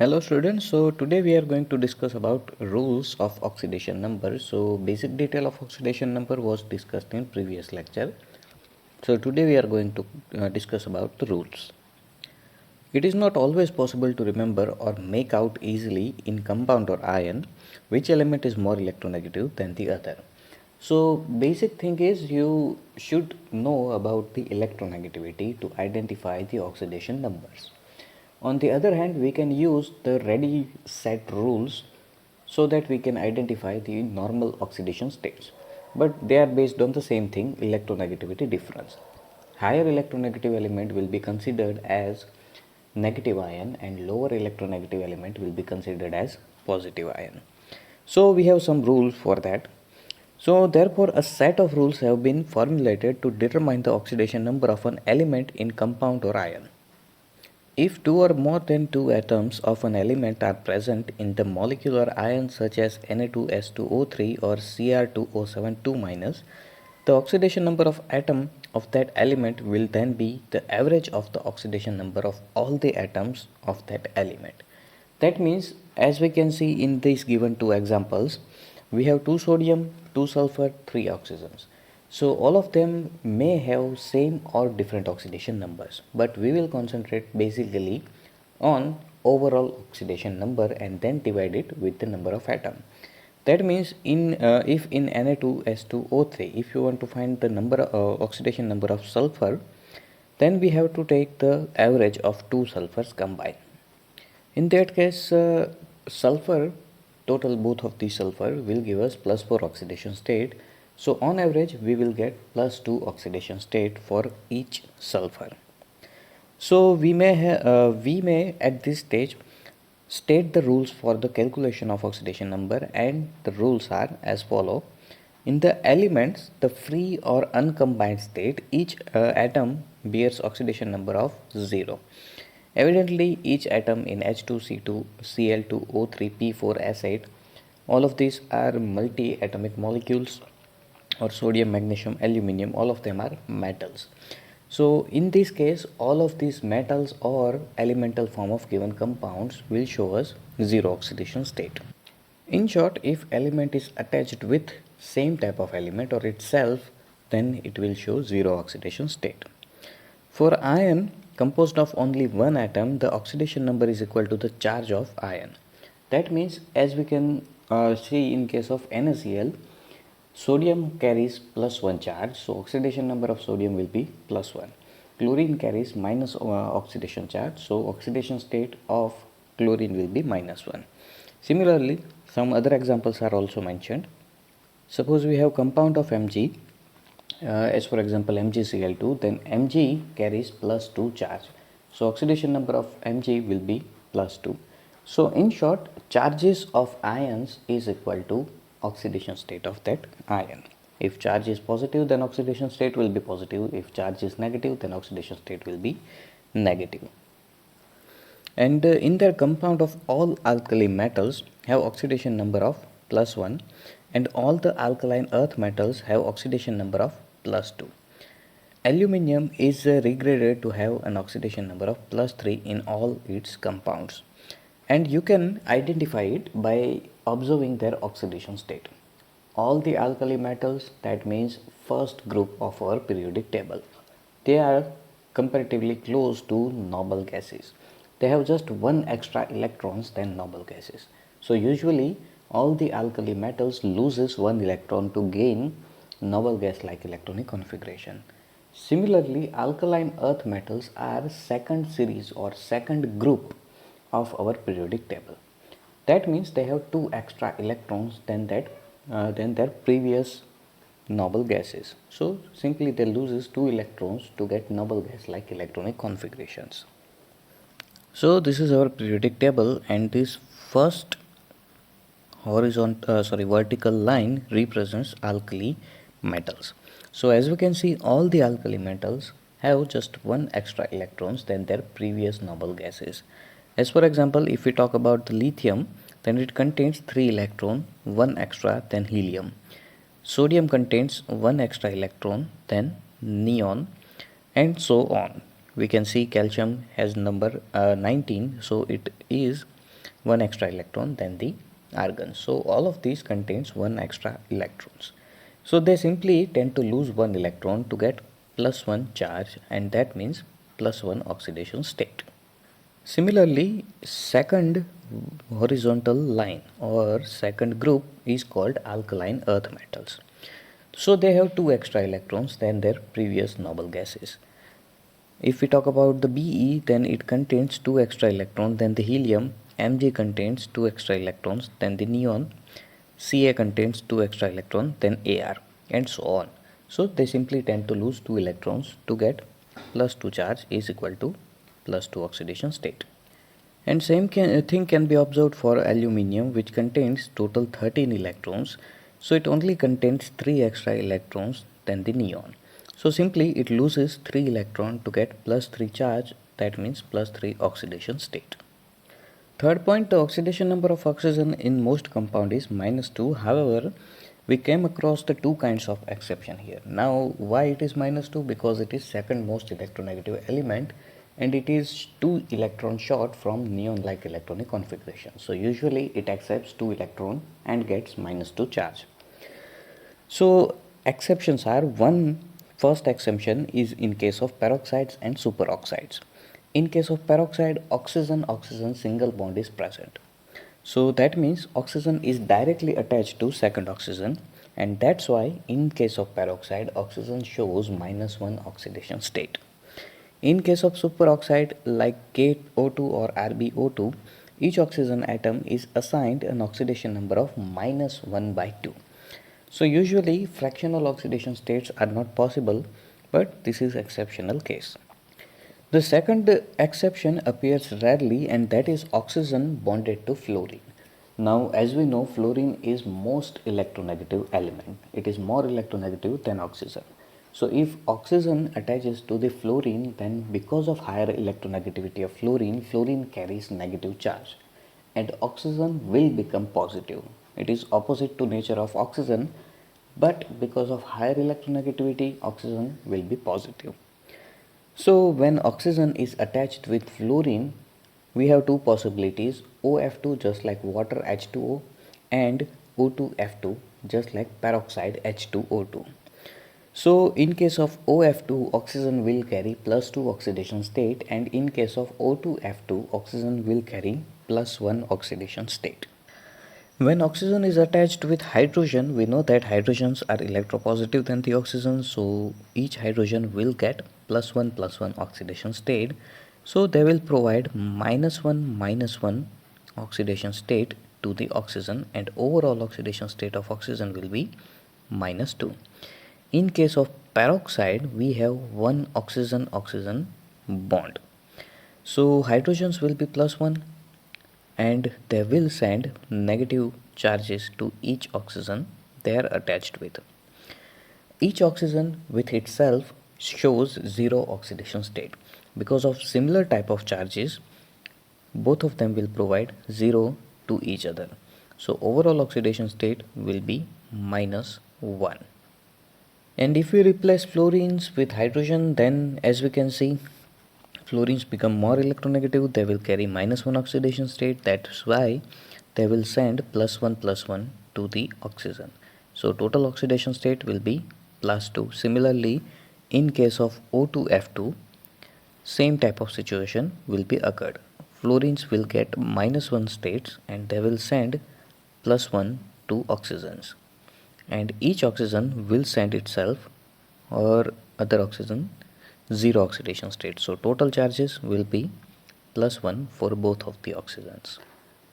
Hello students, so today we are going to discuss about rules of oxidation number. So basic detail of oxidation number was discussed in previous lecture. So today we are going to discuss about the rules. It is not always possible to remember or make out easily in compound or ion which element is more electronegative than the other. So basic thing is you should know about the electronegativity to identify the oxidation numbers. On the other hand, we can use the ready set rules so that we can identify the normal oxidation states, but they are based on the same thing, electronegativity difference. Higher electronegative element will be considered as negative ion and lower electronegative element will be considered as positive ion. So we have some rules for that. So therefore a set of rules have been formulated to determine the oxidation number of an element in compound or ion. If two or more than two atoms of an element are present in the molecular ion such as Na2S2O3 or Cr2O7 2-, the oxidation number of atom of that element will then be the average of the oxidation number of all the atoms of that element. That means, as we can see in these given two examples, we have 2 sodium, 2 sulfur, 3 oxygens. So all of them may have same or different oxidation numbers, but we will concentrate basically on overall oxidation number and then divide it with the number of atom. That means if in Na2S2O3, if you want to find the number oxidation number of sulfur, then we have to take the average of two sulfurs combined. In that case, sulfur, total both of these sulfur will give us +4 oxidation state. So on average, we will get +2 oxidation state for each sulfur. So we may at this stage state the rules for the calculation of oxidation number, and the rules are as follow. In the elements, the free or uncombined state, each atom bears oxidation number of 0. Evidently, each atom in H2C2, Cl2O3, P4, S8, all of these are multi-atomic molecules, or sodium, magnesium, aluminium, all of them are metals. So in this case, all of these metals or elemental form of given compounds will show us zero oxidation state. In short, if element is attached with same type of element or itself, then it will show zero oxidation state. For ion composed of only one atom, the oxidation number is equal to the charge of ion. That means, as we can see in case of NaCl, sodium carries +1 charge, so oxidation number of sodium will be +1. Chlorine carries minus oxidation charge, so oxidation state of chlorine will be -1. Similarly, some other examples are also mentioned. Suppose we have compound of Mg, as for example MgCl2, then Mg carries +2 charge. So oxidation number of Mg will be +2. So in short, charges of ions is equal to oxidation state of that ion. If charge is positive, then oxidation state will be positive. If charge is negative, then oxidation state will be negative. And in their compound of all alkali metals have oxidation number of +1, and all the alkaline earth metals have oxidation number of +2. Aluminium is regraded to have an oxidation number of +3 in all its compounds, and you can identify it by observing their oxidation state. All the alkali metals, that means first group of our periodic table, they are comparatively close to noble gases. They have just one extra electrons than noble gases. So usually all the alkali metals loses one electron to gain noble gas like electronic configuration. Similarly, alkaline earth metals are second series or second group of our periodic table. That means they have two extra electrons than their previous noble gases. So simply they loses two electrons to get noble gas like electronic configurations. So this is our periodic table, and this first vertical line represents alkali metals. So as we can see, all the alkali metals have just one extra electrons than their previous noble gases. As for example, if we talk about the lithium, then it contains 3 electron, one extra than helium. Sodium contains one extra electron than neon, and so on. We can see calcium has number 19, so it is one extra electron than the argon. So all of these contains one extra electrons. So they simply tend to lose one electron to get plus one charge, and that means plus one oxidation state. Similarly, second horizontal line or second group is called alkaline earth metals. So they have two extra electrons than their previous noble gases. If we talk about the Be, then it contains two extra electrons than the helium, Mg contains two extra electrons than the neon, Ca contains two extra electrons than Ar, and so on. So they simply tend to lose two electrons to get plus 2 charge is equal to plus 2 oxidation state. And thing can be observed for aluminium, which contains total 13 electrons. So it only contains 3 extra electrons than the neon. So simply it loses 3 electron to get plus 3 charge, that means plus 3 oxidation state. Third point, the oxidation number of oxygen in most compound is minus 2. However, we came across the two kinds of exception here. Now why it is minus 2? Because it is second most electronegative element and it is 2 electron short from neon like electronic configuration. So usually it accepts 2 electron and gets minus 2 charge. So exceptions are first exception is in case of peroxides and superoxides. In case of peroxide, oxygen single bond is present. So that means oxygen is directly attached to second oxygen, and that's why in case of peroxide oxygen shows minus 1 oxidation state. In case of superoxide like KO2 or RbO2, each oxygen atom is assigned an oxidation number of minus 1 by 2. So usually fractional oxidation states are not possible, but this is exceptional case. The second exception appears rarely, and that is oxygen bonded to fluorine. Now as we know, fluorine is most electronegative element. It is more electronegative than oxygen. So if oxygen attaches to the fluorine, then because of higher electronegativity of fluorine, fluorine carries negative charge and oxygen will become positive. It is opposite to nature of oxygen, but because of higher electronegativity, oxygen will be positive. So when oxygen is attached with fluorine, we have two possibilities, OF2 just like water H2O and O2F2 just like peroxide H2O2. So in case of OF2, oxygen will carry plus 2 oxidation state, and in case of O2F2, oxygen will carry plus 1 oxidation state. When oxygen is attached with hydrogen, we know that hydrogens are electropositive than the oxygen, so each hydrogen will get plus 1 oxidation state. So they will provide minus 1 oxidation state to the oxygen, and overall oxidation state of oxygen will be minus 2. In case of peroxide, we have one oxygen bond. So hydrogens will be plus 1 and they will send negative charges to each oxygen they are attached with. Each oxygen with itself shows 0 oxidation state. Because of similar type of charges, both of them will provide 0 to each other. So overall oxidation state will be minus 1. And if we replace fluorines with hydrogen, then as we can see, fluorines become more electronegative. They will carry minus 1 oxidation state. That's why they will send plus 1 to the oxygen. So total oxidation state will be plus 2. Similarly, in case of O2F2, same type of situation will be occurred. Fluorines will get minus 1 states and they will send plus 1 to oxygens, and each oxygen will send itself or other oxygen 0 oxidation state. So total charges will be plus 1 for both of the oxygens.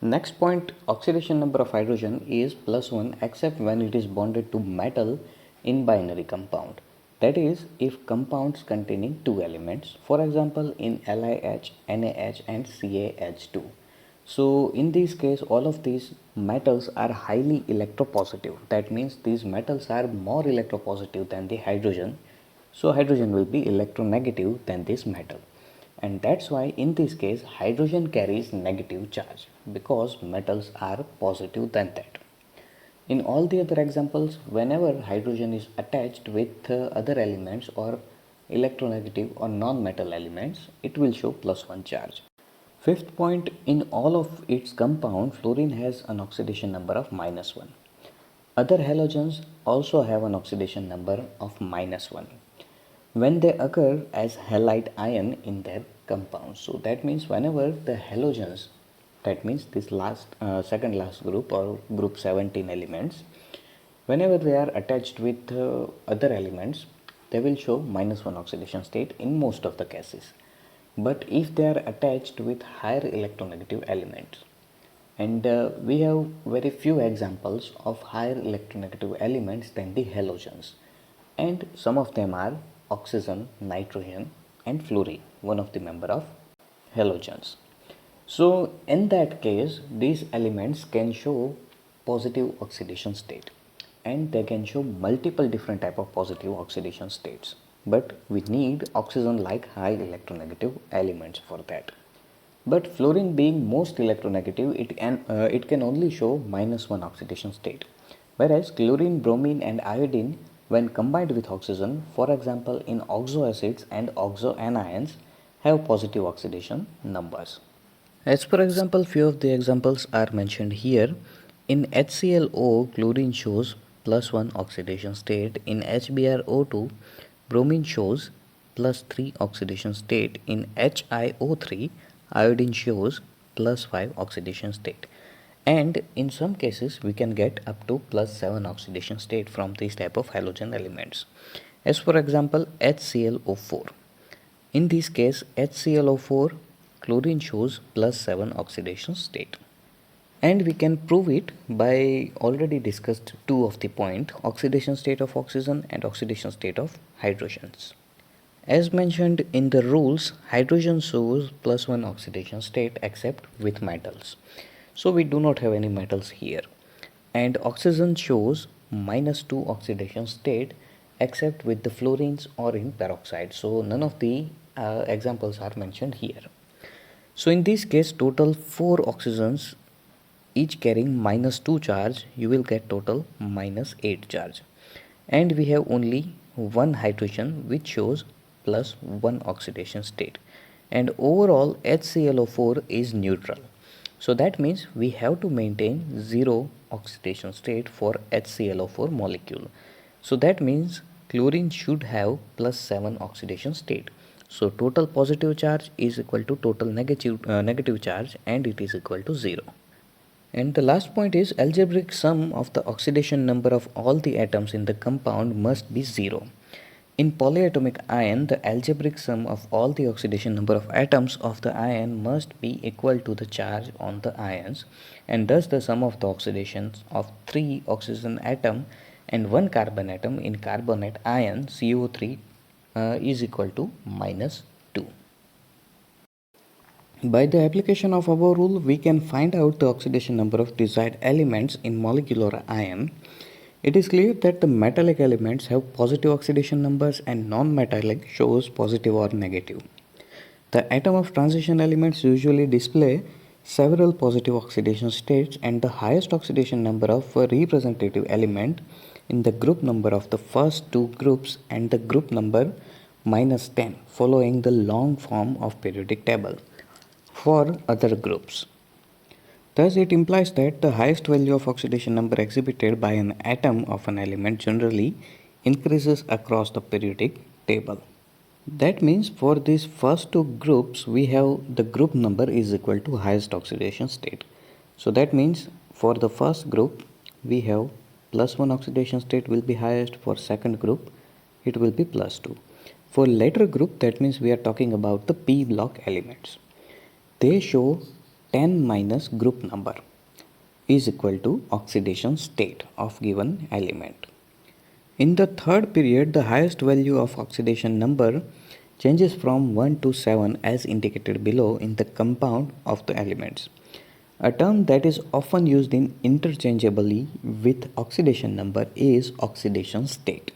Next point, oxidation number of hydrogen is plus 1 except when it is bonded to metal in binary compound. That is, if compounds containing two elements, for example in LiH, NaH and CaH2. So in this case, all of these metals are highly electropositive. That means these metals are more electropositive than the hydrogen. So hydrogen will be electronegative than this metal. And that's why in this case, hydrogen carries negative charge because metals are positive than that. In all the other examples, whenever hydrogen is attached with other elements or electronegative or non-metal elements, it will show plus 1 charge. Fifth point, in all of its compound, fluorine has an oxidation number of -1. Other halogens also have an oxidation number of -1 when they occur as halide ion in their compound. So that means whenever the halogens, that means this second last group or group 17 elements, whenever they are attached with other elements, they will show -1 oxidation state in most of the cases. But if they are attached with higher electronegative elements, and we have very few examples of higher electronegative elements than the halogens, and some of them are oxygen, nitrogen, and fluorine, one of the member of halogens. So in that case, these elements can show positive oxidation state, and they can show multiple different type of positive oxidation states, but we need oxygen like high electronegative elements for that. But fluorine being most electronegative, it can only show -1 oxidation state, whereas chlorine, bromine, and iodine, when combined with oxygen, for example in oxoacids and oxoanions, have positive oxidation numbers. As per example, few of the examples are mentioned here. In HClO, chlorine shows +1 oxidation state. In HBrO2, bromine shows +3 oxidation state. In HiO3, iodine shows +5 oxidation state. And in some cases, we can get up to +7 oxidation state from these type of halogen elements. As for example, HClO4. In this case, HClO4, chlorine shows +7 oxidation state. And we can prove it by already discussed two of the point, oxidation state of oxygen and oxidation state of hydrogens. As mentioned in the rules, hydrogen shows +1 oxidation state except with metals. So we do not have any metals here. And oxygen shows -2 oxidation state except with the fluorines or in peroxide. So none of the examples are mentioned here. So in this case, total 4 oxygens, each carrying -2 charge, you will get total -8 charge. And we have only one hydrogen which shows +1 oxidation state. And overall HClO4 is neutral. So that means we have to maintain 0 oxidation state for HClO4 molecule. So that means chlorine should have +7 oxidation state. So total positive charge is equal to total negative charge, and it is equal to 0. And the last point is algebraic sum of the oxidation number of all the atoms in the compound must be 0. In polyatomic ion, the algebraic sum of all the oxidation number of atoms of the ion must be equal to the charge on the ions, and thus the sum of the oxidations of 3 oxygen atom and 1 carbon atom in carbonate ion CO3 is equal to -2. By the application of above rule, we can find out the oxidation number of desired elements in molecular ion. It is clear that the metallic elements have positive oxidation numbers and non-metallic shows positive or negative. The atom of transition elements usually display several positive oxidation states, and the highest oxidation number of a representative element in the group number of the first two groups and the group number -10 following the long form of periodic table for other groups. Thus, it implies that the highest value of oxidation number exhibited by an atom of an element generally increases across the periodic table. That means for these first two groups, we have the group number is equal to highest oxidation state. So that means for the first group, we have +1 oxidation state will be highest. For second group, it will be +2. For later group, that means we are talking about the p block elements. They show 10 minus group number is equal to oxidation state of given element. In the third period, the highest value of oxidation number changes from 1 to 7 as indicated below in the compound of the elements. A term that is often used in interchangeably with oxidation number is oxidation state.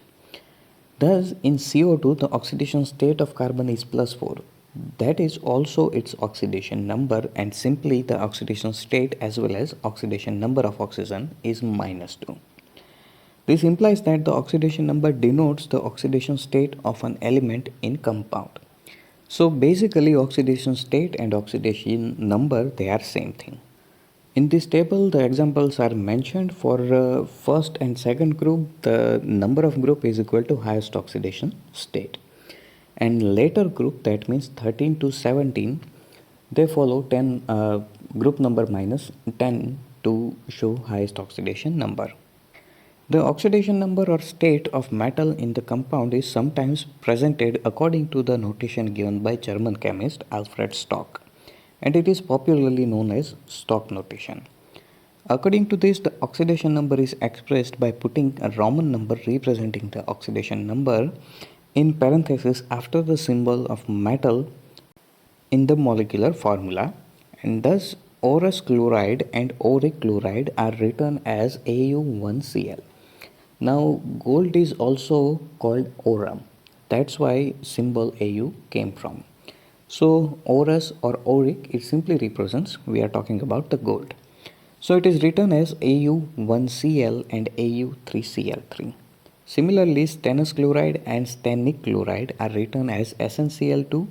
Thus, in CO2, the oxidation state of carbon is +4. That is also its oxidation number, and simply the oxidation state as well as oxidation number of oxygen is -2. This implies that the oxidation number denotes the oxidation state of an element in compound. So basically oxidation state and oxidation number, they are same thing. In this table the examples are mentioned. For first and second group, the number of group is equal to highest oxidation state, and later group, that means 13 to 17, they follow 10 group number minus 10 to show highest oxidation number. The oxidation number or state of metal in the compound is sometimes presented according to the notation given by German chemist Alfred Stock, and it is popularly known as Stock notation. According to this, the oxidation number is expressed by putting a Roman number representing the oxidation number in parentheses after the symbol of metal in the molecular formula, and thus Aurous chloride and auric chloride are written as Au1Cl. Now gold is also called aurum. That's why symbol Au came from. So aurous or auric, it simply represents, we are talking about the gold. So it is written as Au1Cl and Au3Cl3. Similarly, stannous chloride and stannic chloride are written as SnCl2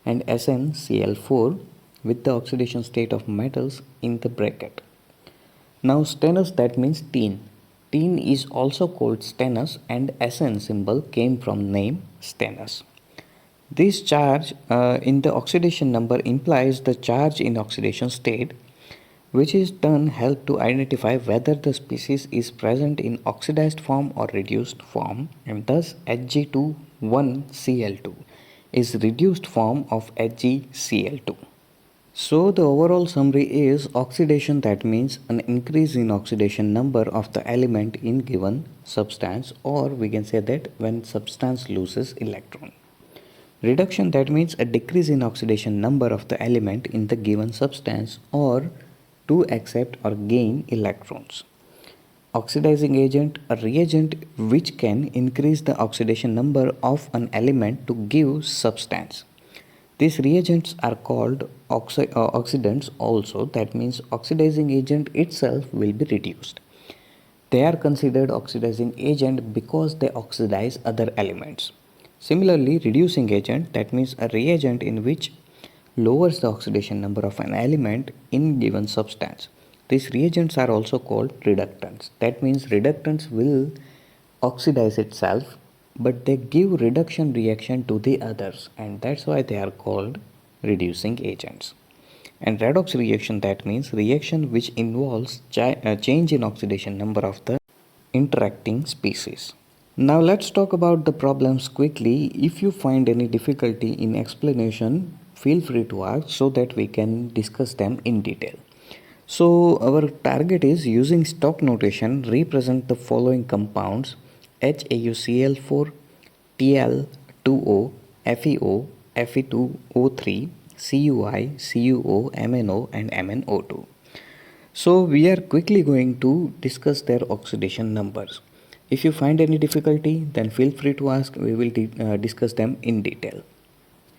and SnCl4 with the oxidation state of metals in the bracket. Now stannous, that means tin. Tin is also called stannous, and Sn symbol came from name stannous. This charge in the oxidation number implies the charge in oxidation state, which is turn help to identify whether the species is present in oxidized form or reduced form, and thus Hg21Cl2 is reduced form of HgCl2. So the overall summary is oxidation, that means an increase in oxidation number of the element in given substance, or we can say that when substance loses electron. Reduction, that means a decrease in oxidation number of the element in the given substance or to accept or gain electrons. Oxidizing agent, a reagent which can increase the oxidation number of an element to give substance. These reagents are called oxidants also, that means oxidizing agent itself will be reduced. They are considered oxidizing agent because they oxidize other elements. Similarly, reducing agent, that means a reagent in which lowers the oxidation number of an element in given substance. These reagents are also called reductants. That means reductants will oxidize itself, but they give reduction reaction to the others, and that's why they are called reducing agents. And redox reaction, that means reaction which involves change in oxidation number of the interacting species. Now let's talk about the problems quickly. If you find any difficulty in explanation, feel free to ask so that we can discuss them in detail. So our target is using Stock notation represent the following compounds: HAUCl4, Tl2O, FeO, Fe2O3, CuI, CuO, MnO and MnO2. So we are quickly going to discuss their oxidation numbers. If you find any difficulty, then feel free to ask. We will discuss them in detail.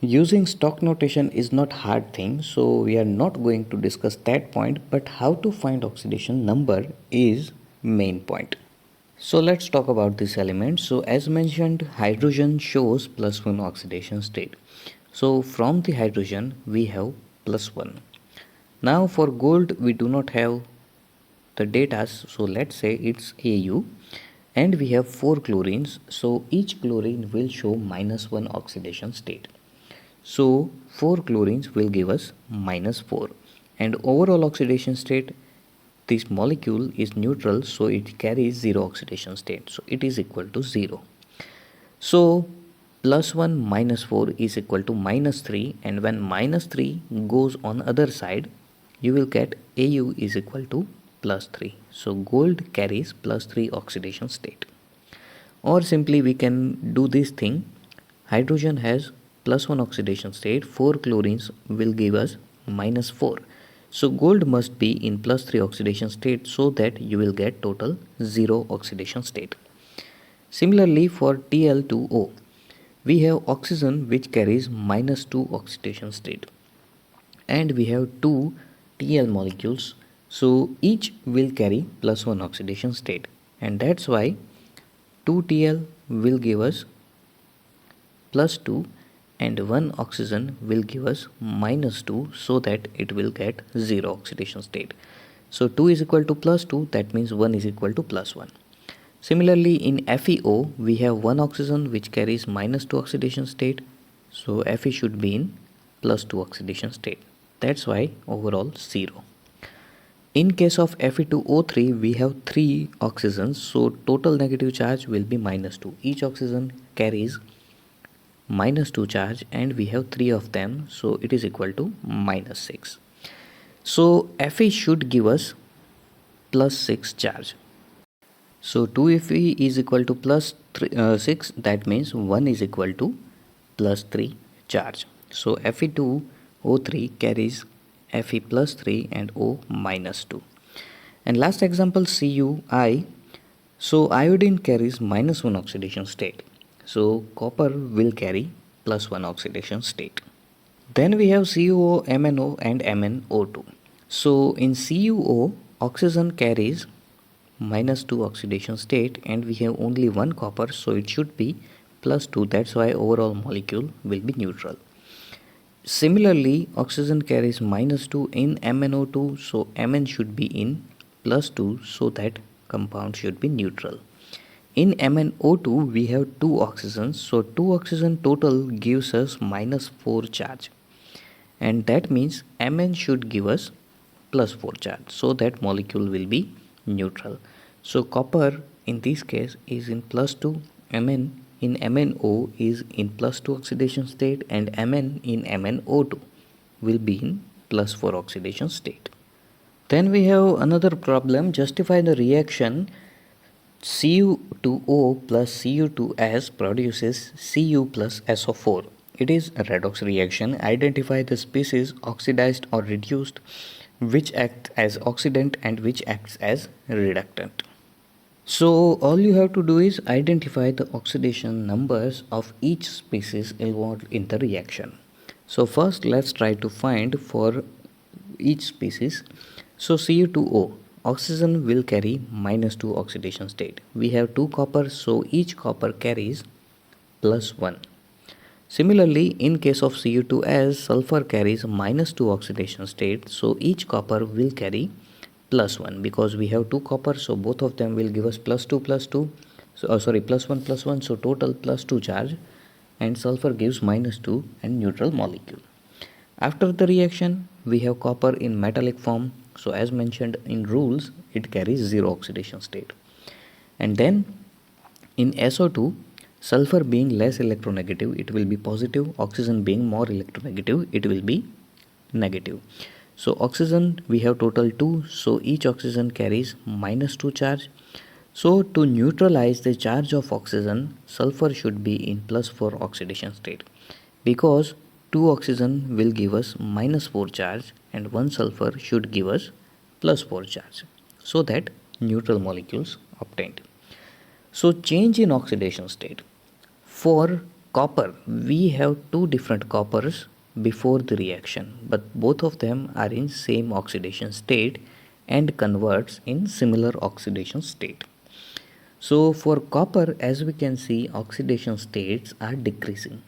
Using Stock notation is not hard thing, so we are not going to discuss that point, but how to find oxidation number is main point. So let's talk about this element. So as mentioned, hydrogen shows +1 oxidation state. So from the hydrogen we have +1. Now for gold we do not have the data, so let's say it's Au, and we have 4 chlorines, so each chlorine will show -1 oxidation state. So 4 chlorines will give us -4, and overall oxidation state, this molecule is neutral, so it carries 0 oxidation state, so it is equal to 0. So +1 -4 is equal to -3, and when -3 goes on other side, you will get Au is equal to +3. So gold carries +3 oxidation state. Or simply we can do this thing: hydrogen has +1 oxidation state, 4 chlorines will give us -4. So gold must be in +3 oxidation state, so that you will get total 0 oxidation state. Similarly for Tl2O, we have oxygen which carries -2 oxidation state, and we have 2 Tl molecules, so each will carry +1 oxidation state, and that's why 2 Tl will give us +2, and one oxygen will give us -2, so that it will get 0 oxidation state. So 2 is equal to +2, that means 1 is equal to +1. Similarly, in FeO, we have one oxygen which carries -2 oxidation state, so Fe should be in +2 oxidation state. That's why overall 0. In case of Fe2O3, we have 3 oxygens, so total negative charge will be -2. Each oxygen carries -2 charge and we have 3 of them, so it is equal to -6. So Fe should give us +6 charge. So 2Fe is equal to +6, that means 1 is equal to +3 charge. So Fe2O3 carries Fe +3 and O -2. And last example, CuI. So iodine carries -1 oxidation state. So copper will carry +1 oxidation state. Then we have CuO, MnO and MnO2. So in CuO, oxygen carries -2 oxidation state and we have only one copper, so it should be +2. That's why overall molecule will be neutral. Similarly, oxygen carries -2 in MnO2, so Mn should be in +2, so that compound should be neutral. In MnO2, we have 2 oxygens, so 2 oxygen total gives us -4 charge, and that means Mn should give us +4 charge, so that molecule will be neutral. So copper in this case is in +2, Mn in MnO is in +2 oxidation state, and Mn in MnO2 will be in +4 oxidation state. Then we have another problem. Justify the reaction Cu2O plus Cu2S produces Cu plus SO4. It is a redox reaction. Identify the species oxidized or reduced, which acts as oxidant and which acts as reductant. So all you have to do is identify the oxidation numbers of each species involved in the reaction. So first let's try to find for each species. So Cu2O, oxygen will carry -2 oxidation state. We have 2 copper, so each copper carries +1. Similarly, in case of Cu2S, sulfur carries -2 oxidation state, so each copper will carry +1, because we have 2 copper, so both of them will give us +2 +2, so +1 +1, so total +2 charge, and sulfur gives -2 and neutral molecule. After the reaction, we have copper in metallic form, so as mentioned in rules, it carries 0 oxidation state. And then in SO2, sulfur being less electronegative, it will be positive. Oxygen being more electronegative, it will be negative. So oxygen, we have total 2, so each oxygen carries -2 charge. So to neutralize the charge of oxygen, sulfur should be in +4 oxidation state, because 2 oxygen will give us -4 charge and 1 sulfur should give us +4 charge, so that neutral molecules obtained. So change in oxidation state. For copper, we have 2 different coppers before the reaction, but both of them are in same oxidation state and converts in similar oxidation state. So for copper, as we can see, oxidation states are decreasing,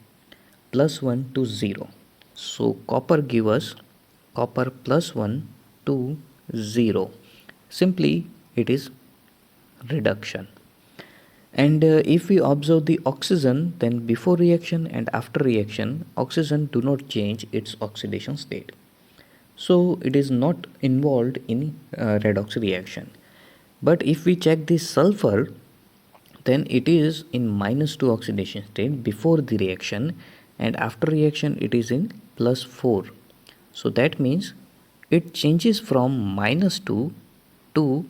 +1 to 0. So copper give us copper +1 to 0. Simply it is reduction. And if we observe the oxygen, then before reaction and after reaction, oxygen do not change its oxidation state. So it is not involved in redox reaction. But if we check the sulfur, then it is in -2 oxidation state before the reaction, and after reaction it is in +4. So that means it changes from -2 to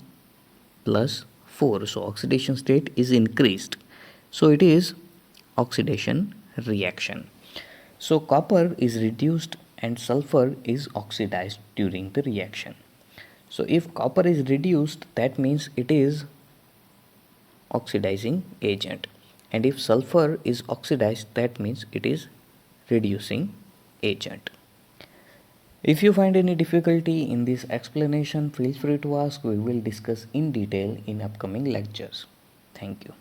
+4. So oxidation state is increased. So it is oxidation reaction. So copper is reduced and sulfur is oxidized during the reaction. So if copper is reduced, that means it is oxidizing agent, and if sulfur is oxidized, that means it is reducing agent. If you find any difficulty in this explanation, feel free to ask. We will discuss in detail in upcoming lectures. Thank you.